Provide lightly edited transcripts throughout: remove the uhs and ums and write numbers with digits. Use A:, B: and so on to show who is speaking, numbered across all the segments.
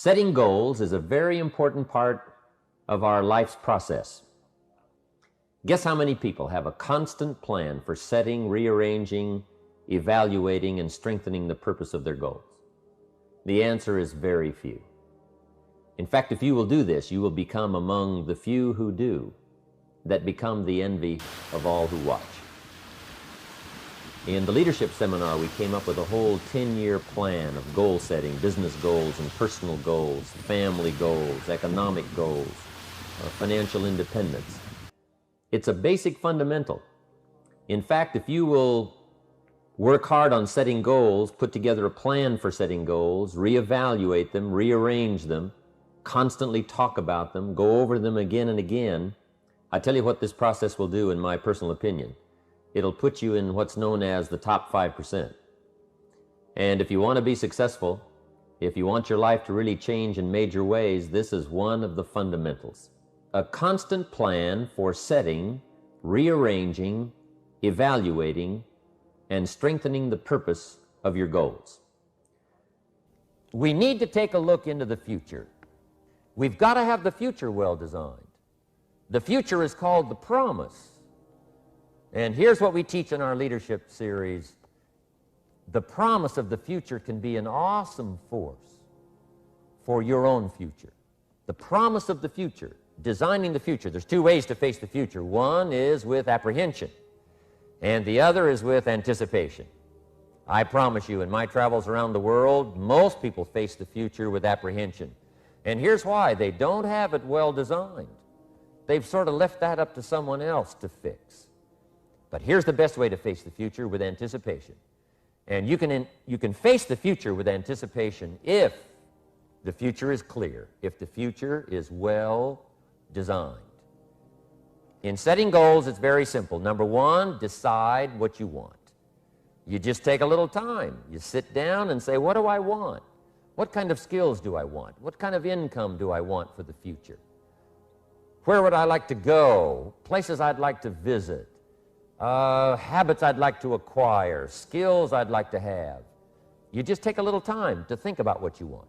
A: Setting goals is a very important part of our life's process. Guess how many people have a constant plan for setting, rearranging, evaluating, and strengthening the purpose of their goals? The answer is very few. In fact, if you will do this, you will become among the few who do, that become the envy of all who watch. In the leadership seminar, we came up with a whole 10-year plan of goal setting, business goals and personal goals, family goals, economic goals, financial independence. It's a basic fundamental. In fact, if you will work hard on setting goals, put together a plan for setting goals, reevaluate them, rearrange them, constantly talk about them, go over them again and again, I tell you what this process will do in my personal opinion. It'll put you in what's known as the top 5%. And if you want to be successful, if you want your life to really change in major ways, this is one of the fundamentals. A constant plan for setting, rearranging, evaluating, and strengthening the purpose of your goals. We need to take a look into the future. We've got to have the future well designed. The future is called the promise. And here's what we teach in our leadership series. The promise of the future can be an awesome force for your own future. The promise of the future, designing the future. There's two ways to face the future. One is with apprehension, and the other is with anticipation. I promise you, in my travels around the world, most people face the future with apprehension. And here's why. They don't have it well designed. They've sort of left that up to someone else to fix. But here's the best way to face the future, with anticipation. And you can face the future with anticipation if the future is clear, if the future is well designed. In setting goals, it's very simple. Number one, decide what you want. You just take a little time. You sit down and say, what do I want? What kind of skills do I want? What kind of income do I want for the future? Where would I like to go? Places I'd like to visit? Habits I'd like to acquire, skills I'd like to have. You just take a little time to think about what you want.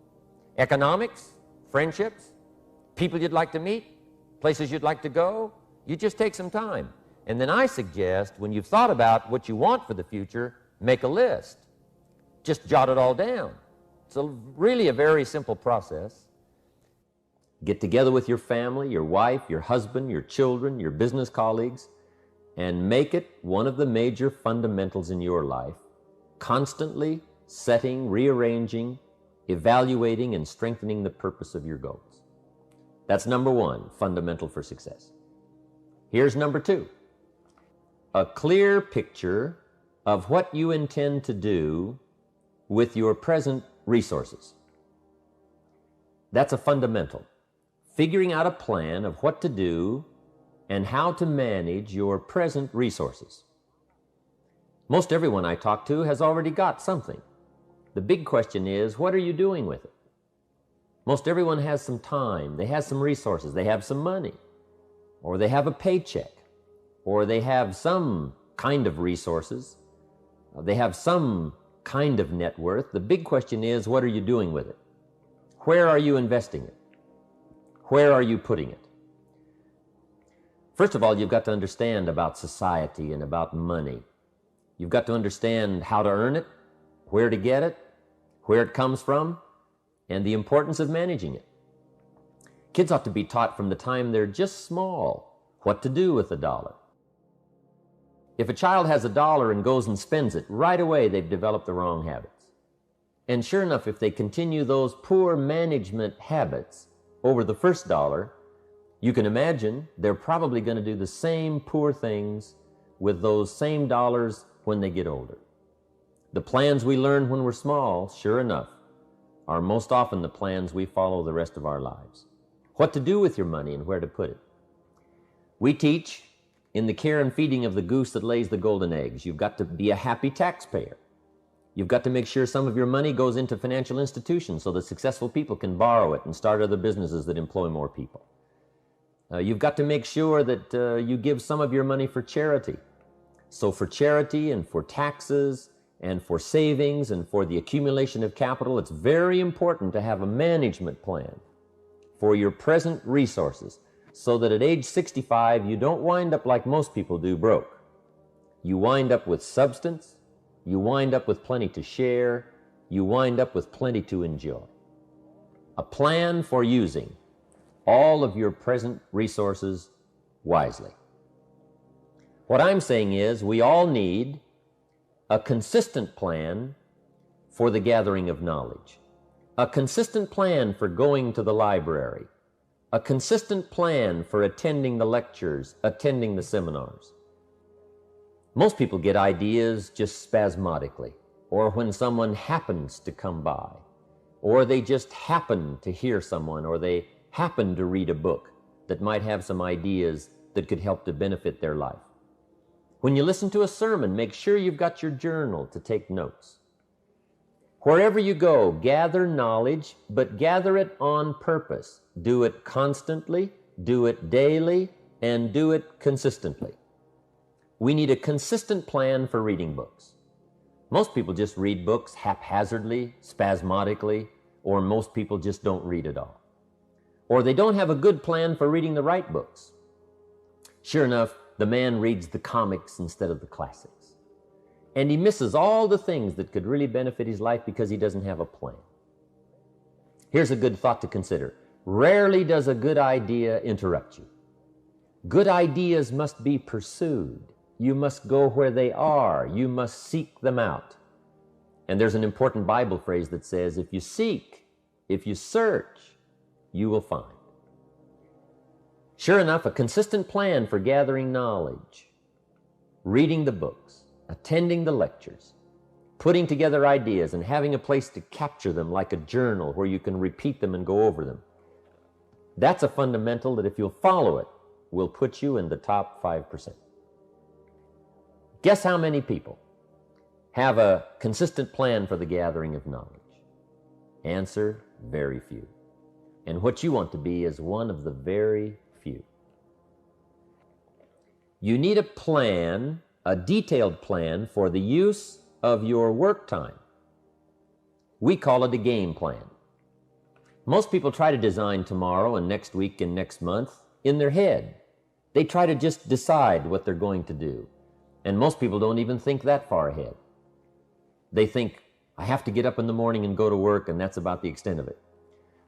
A: Economics, friendships, people you'd like to meet, places you'd like to go. You just take some time. And then I suggest, when you've thought about what you want for the future, make a list. Just jot it all down. It's really a very simple process. Get together with your family, your wife, your husband, your children, your business colleagues, and make it one of the major fundamentals in your life, constantly setting, rearranging, evaluating, and strengthening the purpose of your goals. That's number one, fundamental for success. Here's number two, a clear picture of what you intend to do with your present resources. That's a fundamental. Figuring out a plan of what to do and how to manage your present resources. Most everyone I talk to has already got something. The big question is, what are you doing with it? Most everyone has some time, they have some resources, they have some money, or they have a paycheck, or they have some kind of resources, they have some kind of net worth. The big question is, what are you doing with it? Where are you investing it? Where are you putting it? First of all, you've got to understand about society and about money. You've got to understand how to earn it, where to get it, where it comes from, and the importance of managing it. Kids ought to be taught from the time they're just small what to do with a dollar. If a child has a dollar and goes and spends it, right away they've developed the wrong habits. And sure enough, if they continue those poor management habits over the first dollar, you can imagine they're probably going to do the same poor things with those same dollars when they get older. The plans we learn when we're small, sure enough, are most often the plans we follow the rest of our lives. What to do with your money and where to put it. We teach in the care and feeding of the goose that lays the golden eggs. You've got to be a happy taxpayer. You've got to make sure some of your money goes into financial institutions so that successful people can borrow it and start other businesses that employ more people. You've got to make sure that you give some of your money for charity. So for charity and for taxes and for savings and for the accumulation of capital, it's very important to have a management plan for your present resources so that at age 65, you don't wind up like most people do, broke. You wind up with substance, you wind up with plenty to share, you wind up with plenty to enjoy. A plan for using all of your present resources wisely. What I'm saying is we all need a consistent plan for the gathering of knowledge, a consistent plan for going to the library, a consistent plan for attending the lectures, attending the seminars. Most people get ideas just spasmodically, or when someone happens to come by, or they just happen to hear someone, or they happen to read a book that might have some ideas that could help to benefit their life. When you listen to a sermon, make sure you've got your journal to take notes. Wherever you go, gather knowledge, but gather it on purpose. Do it constantly, do it daily, and do it consistently. We need a consistent plan for reading books. Most people just read books haphazardly, spasmodically, or most people just don't read at all. Or they don't have a good plan for reading the right books. Sure enough, the man reads the comics instead of the classics. And he misses all the things that could really benefit his life because he doesn't have a plan. Here's a good thought to consider. Rarely does a good idea interrupt you. Good ideas must be pursued. You must go where they are. You must seek them out. And there's an important Bible phrase that says, if you seek, if you search, you will find. Sure enough, a consistent plan for gathering knowledge, reading the books, attending the lectures, putting together ideas and having a place to capture them like a journal where you can repeat them and go over them. That's a fundamental that if you'll follow it, will put you in the top 5%. Guess how many people have a consistent plan for the gathering of knowledge? Answer, very few. And what you want to be is one of the very few. You need a plan, a detailed plan for the use of your work time. We call it a game plan. Most people try to design tomorrow and next week and next month in their head. They try to just decide what they're going to do. And most people don't even think that far ahead. They think, I have to get up in the morning and go to work, and that's about the extent of it.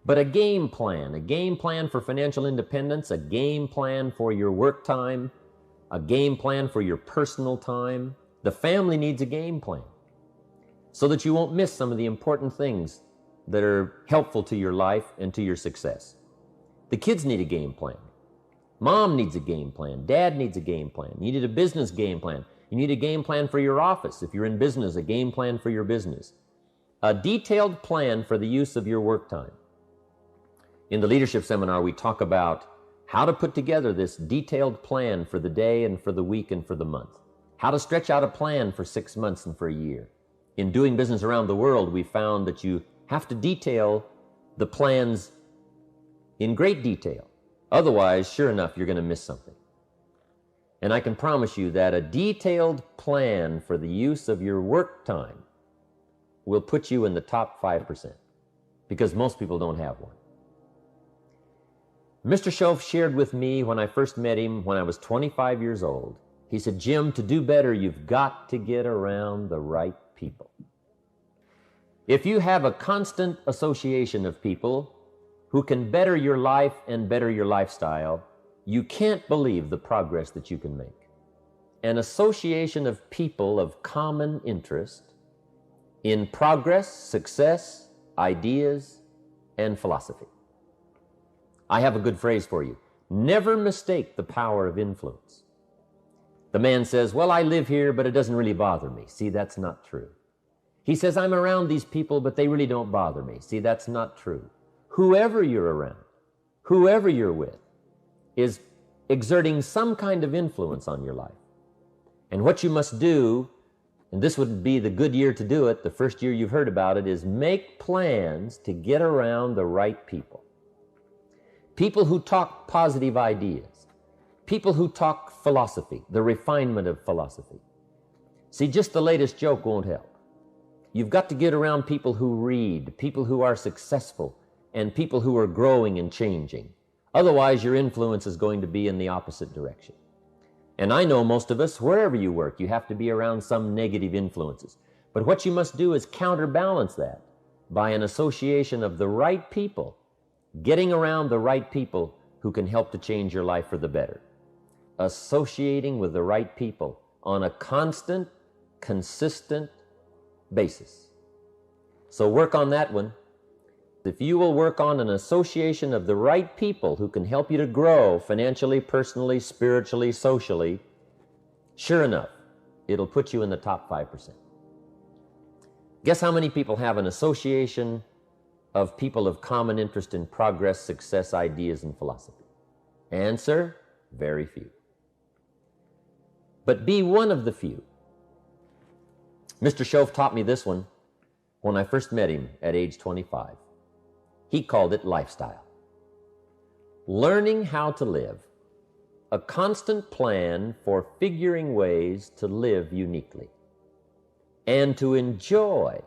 A: But a game plan for financial independence, a game plan for your work time, a game plan for your personal time. The family needs a game plan so that you won't miss some of the important things that are helpful to your life and to your success. The kids need a game plan. Mom needs a game plan. Dad needs a game plan. You need a business game plan. You need a game plan for your office. If you're in business, a game plan for your business. A detailed plan for the use of your work time. In the leadership seminar, we talk about how to put together this detailed plan for the day and for the week and for the month. How to stretch out a plan for 6 months and for a year. In doing business around the world, we found that you have to detail the plans in great detail. Otherwise, sure enough, you're going to miss something. And I can promise you that a detailed plan for the use of your work time will put you in the top 5%, because most people don't have one. Mr. Schoaf shared with me when I first met him when I was 25 years old. He said, Jim, to do better, you've got to get around the right people. If you have a constant association of people who can better your life and better your lifestyle, you can't believe the progress that you can make. An association of people of common interest in progress, success, ideas, and philosophy. I have a good phrase for you. Never mistake the power of influence. The man says, well, I live here, but it doesn't really bother me. See, that's not true. He says, I'm around these people, but they really don't bother me. See, that's not true. Whoever you're around, whoever you're with, is exerting some kind of influence on your life. And what you must do, and this would be the good year to do it, the first year you've heard about it, is make plans to get around the right people. People who talk positive ideas. People who talk philosophy, the refinement of philosophy. See, just the latest joke won't help. You've got to get around people who read, people who are successful, and people who are growing and changing. Otherwise, your influence is going to be in the opposite direction. And I know most of us, wherever you work, you have to be around some negative influences. But what you must do is counterbalance that by an association of the right people, getting around the right people who can help to change your life for the better. Associating with the right people on a constant, consistent basis. So work on that one. If you will work on an association of the right people who can help you to grow financially, personally, spiritually, socially, sure enough, it'll put you in the top 5%. Guess how many people have an association of people of common interest in progress, success, ideas, and philosophy? Answer, very few. But be one of the few. Mr. Shove taught me this one when I first met him at age 25. He called it lifestyle. Learning how to live, a constant plan for figuring ways to live uniquely and to enjoy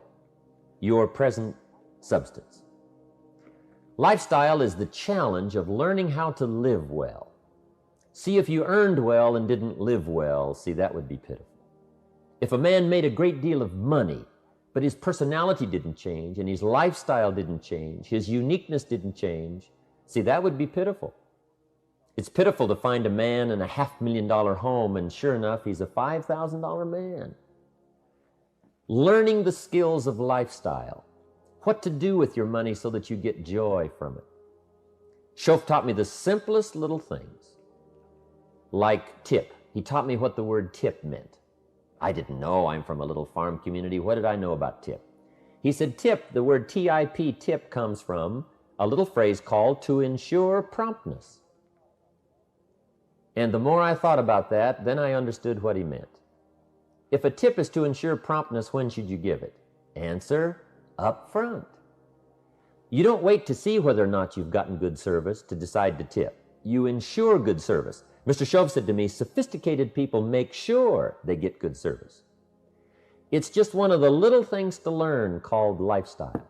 A: your present substance. Lifestyle is the challenge of learning how to live well. See, if you earned well and didn't live well, see, that would be pitiful. If a man made a great deal of money, but his personality didn't change and his lifestyle didn't change, his uniqueness didn't change, see, that would be pitiful. It's pitiful to find a man in a $500,000 home and sure enough, he's a $5,000 man. Learning the skills of lifestyle, what to do with your money so that you get joy from it. Shove taught me the simplest little things, like tip. He taught me what the word tip meant. I didn't know. I'm from a little farm community. What did I know about tip? He said tip, the word T-I-P, tip, comes from a little phrase called to ensure promptness. And the more I thought about that, then I understood what he meant. If a tip is to ensure promptness, when should you give it? Answer, up front. You don't wait to see whether or not you've gotten good service to decide to tip. You ensure good service. Mr. Shove said to me, sophisticated people make sure they get good service. It's just one of the little things to learn called lifestyle.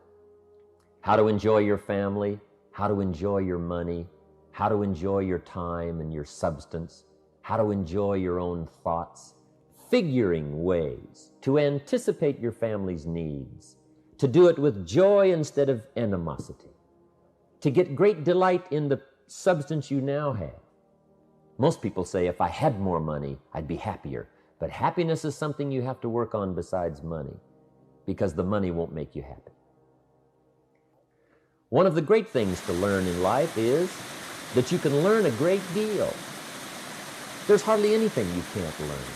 A: How to enjoy your family, how to enjoy your money, how to enjoy your time and your substance, how to enjoy your own thoughts, figuring ways to anticipate your family's needs, to do it with joy instead of animosity, to get great delight in the substance you now have. Most people say, if I had more money, I'd be happier. But happiness is something you have to work on besides money, because the money won't make you happy. One of the great things to learn in life is that you can learn a great deal. There's hardly anything you can't learn.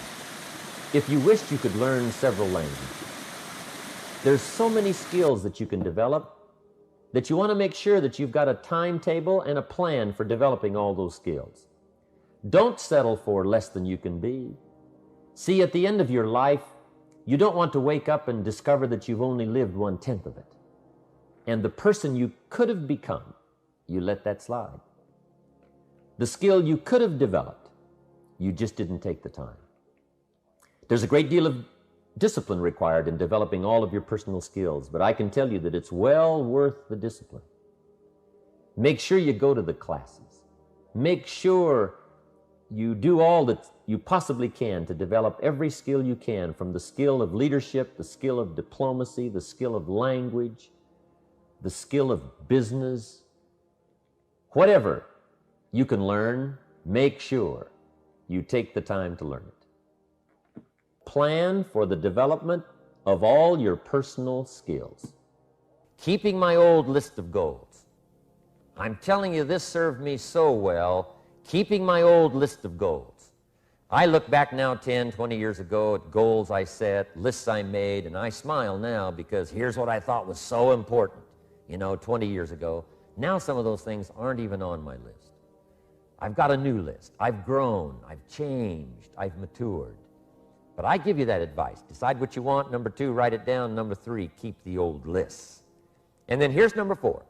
A: If you wished, you could learn several languages. There's so many skills that you can develop that you want to make sure that you've got a timetable and a plan for developing all those skills. Don't settle for less than you can be. See, at the end of your life, you don't want to wake up and discover that you've only lived 1/10 of it. And the person you could have become, you let that slide. The skill you could have developed, you just didn't take the time. There's a great deal of discipline required in developing all of your personal skills, but I can tell you that it's well worth the discipline. Make sure you go to the classes. Make sure you do all that you possibly can to develop every skill you can, from the skill of leadership, the skill of diplomacy, the skill of language, the skill of business. Whatever you can learn, make sure you take the time to learn it. Plan for the development of all your personal skills. Keeping my old list of goals. I'm telling you, this served me so well. Keeping my old list of goals. I look back now 10, 20 years ago at goals I set, lists I made, and I smile now because here's what I thought was so important, 20 years ago. Now some of those things aren't even on my list. I've got a new list. I've grown, I've changed, I've matured. But I give you that advice. Decide what you want. Number 2, write it down. Number 3, keep the old lists. And then here's number 4.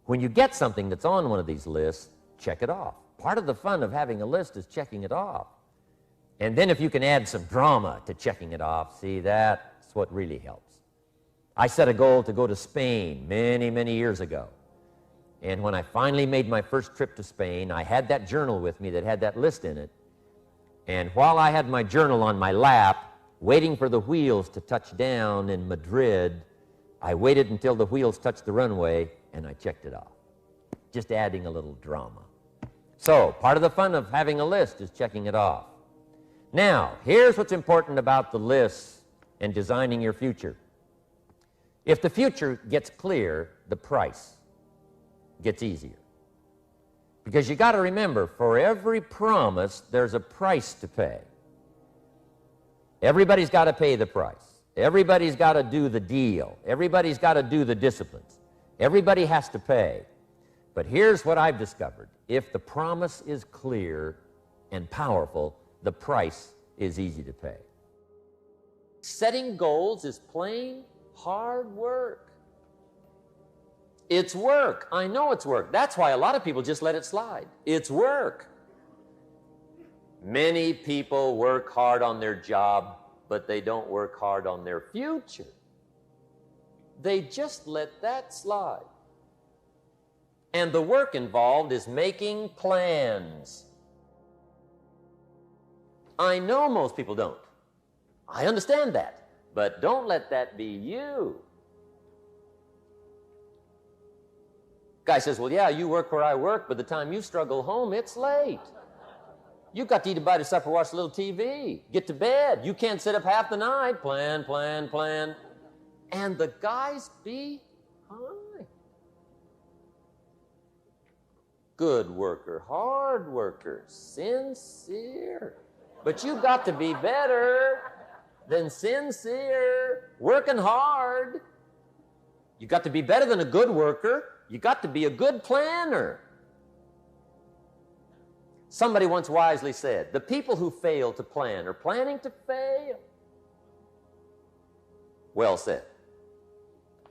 A: When you get something that's on one of these lists, check it off. Part of the fun of having a list is checking it off. And then if you can add some drama to checking it off, see, that's what really helps. I set a goal to go to Spain many, many years ago. And when I finally made my first trip to Spain, I had that journal with me that had that list in it. And while I had my journal on my lap, waiting for the wheels to touch down in Madrid, I waited until the wheels touched the runway, and I checked it off, just adding a little drama. So part of the fun of having a list is checking it off. Now, here's what's important about the list and designing your future. If the future gets clear, the price gets easier. Because you got to remember, for every promise, there's a price to pay. Everybody's got to pay the price. Everybody's got to do the deal. Everybody's got to do the disciplines. Everybody has to pay. But here's what I've discovered. If the promise is clear and powerful, the price is easy to pay. Setting goals is plain hard work. It's work. I know it's work. That's why a lot of people just let it slide. It's work. Many people work hard on their job, but they don't work hard on their future. They just let that slide. And the work involved is making plans. I know most people don't. I understand that. But don't let that be you. Guy says, well, yeah, you work where I work, but the time you struggle home, it's late. You've got to eat a bite of supper, watch a little TV, get to bed. You can't sit up half the night. Plan, plan, plan. And the guy's behind. Good worker, hard worker, sincere. But you've got to be better than sincere, working hard. You've got to be better than a good worker. You've got to be a good planner. Somebody once wisely said, the people who fail to plan are planning to fail. Well said.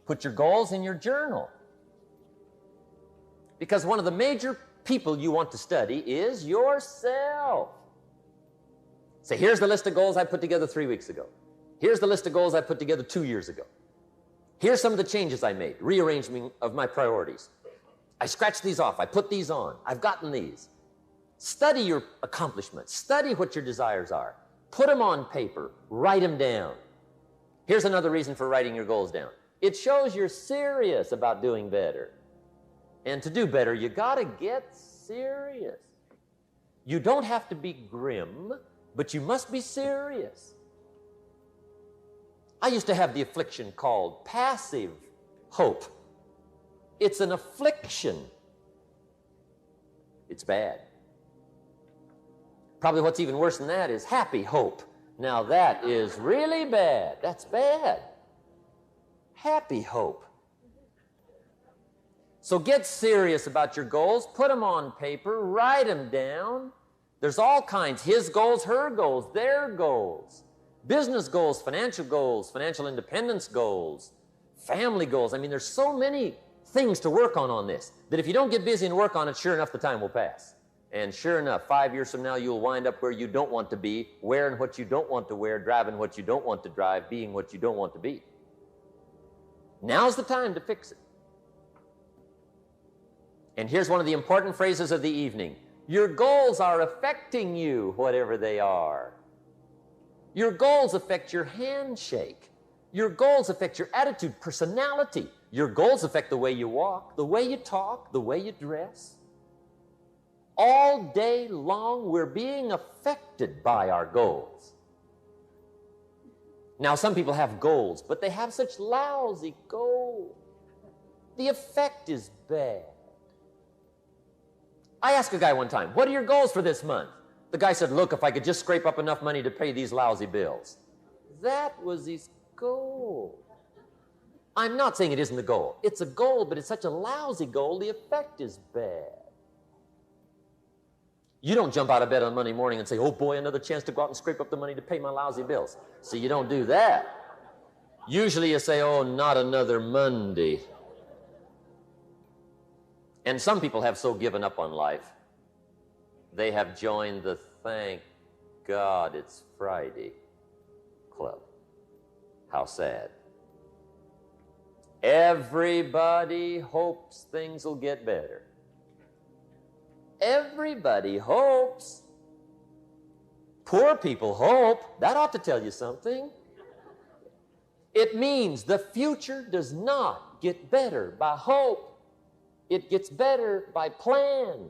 A: Put your goals in your journal. Because one of the major people you want to study is yourself. Say, here's the list of goals I put together 3 weeks ago. Here's the list of goals I put together 2 years ago. Here's some of the changes I made, rearranging of my priorities. I scratched these off. I put these on. I've gotten these. Study your accomplishments. Study what your desires are. Put them on paper. Write them down. Here's another reason for writing your goals down. It shows you're serious about doing better. And to do better, you got to get serious. You don't have to be grim, but you must be serious. I used to have the affliction called passive hope. It's an affliction. It's bad. Probably what's even worse than that is happy hope. Now that is really bad. That's bad. Happy hope. So get serious about your goals. Put them on paper. Write them down. There's all kinds. His goals, her goals, their goals. Business goals, financial independence goals, family goals. I mean, there's so many things to work on this that if you don't get busy and work on it, sure enough, the time will pass. And sure enough, 5 years from now, you'll wind up where you don't want to be, wearing what you don't want to wear, driving what you don't want to drive, being what you don't want to be. Now's the time to fix it. And here's one of the important phrases of the evening. Your goals are affecting you, whatever they are. Your goals affect your handshake. Your goals affect your attitude, personality. Your goals affect the way you walk, the way you talk, the way you dress. All day long, we're being affected by our goals. Now, some people have goals, but they have such lousy goals. The effect is bad. I asked a guy one time, what are your goals for this month? The guy said, look, if I could just scrape up enough money to pay these lousy bills. That was his goal. I'm not saying it isn't the goal. It's a goal, but it's such a lousy goal, the effect is bad. You don't jump out of bed on Monday morning and say, oh boy, another chance to go out and scrape up the money to pay my lousy bills. See, you don't do that. Usually you say, oh, not another Monday. And some people have so given up on life, they have joined the thank God it's Friday club. How sad. Everybody hopes things will get better. Everybody hopes. Poor people hope. That ought to tell you something. It means the future does not get better by hope. It gets better by plan.